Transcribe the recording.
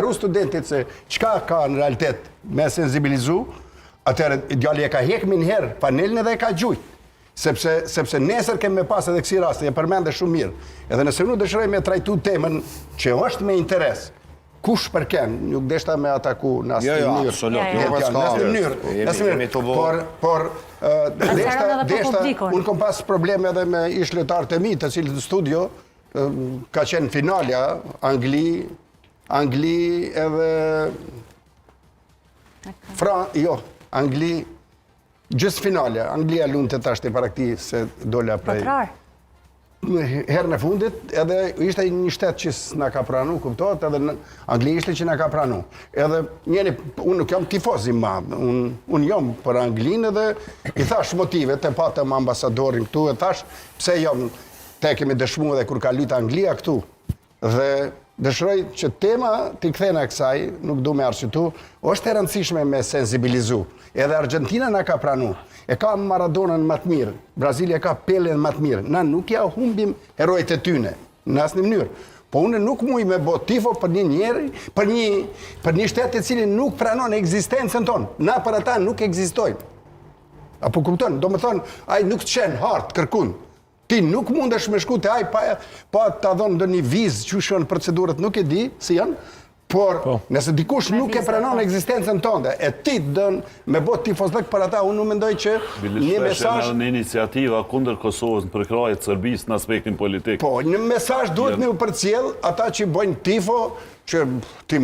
Ru studentit se qka ka në realitet me sensibilizu, atëherë djali e ka hekmin herë panelin edhe e ka gjujt. Sepse nesër kemi pas edhe kësi raste, e përmende shumë mirë. Edhe nëse unë dëshiroj me trajtu temën që është me interes, kush përken, nuk deshta me ataku në asë mënyrë. Por deshta, unë kom pas probleme edhe me ish lojtarët e mi, të cilët në studio, ka qenë finalja, Angli edhe... Angli... Gjësë finalja, Anglia lunë të tashtë e para këti se dolla prej... Herën e fundit, edhe ishte një shtetë që s'na ka pranu, kuptohet, edhe Angli ishte që na ka pranu. Edhe njeni, unë nuk jam tifoz i madhë, unë jam për Anglinë edhe i thash motive, të patëm ambasadorin këtu, e thash pse jam, te kemi dëshmu edhe kur ka lutë Anglia këtu. Dhe dëshiroj që tema t'i kthena kësaj, nuk du me arsyetu, është e rëndësishme me sensibilizu. Edhe Argentina na ka pranu. E ka Maradonën më të mirë, Brazilia ka Pelën më të mirë. Na nuk ja humbim herojt e tyne, në asnjë mënyrë. Po unë nuk muj me bo tifo për një njeri, për një shtetë e cili nuk pranon ekzistencën tonë. Na për ata nuk ekzistojnë. Apo kupton, do më thonë, ai nuk të qenë hartë, kërkun. Ti nuk mundesh me shku të aj pa të adhonë do një vizë që shënë procedurët nuk e di, si janë, por nëse dikush nuk e pranon ekzistencën tënde, e ti dënë me bot tifozlëk për ata, unë mendoj që një mesazh... Në iniciativa kundër Kosovës në përkrahje të Serbisë në aspektin politik. Po, një mesazh duhet me u përcjell ata që bojnë tifo, që ti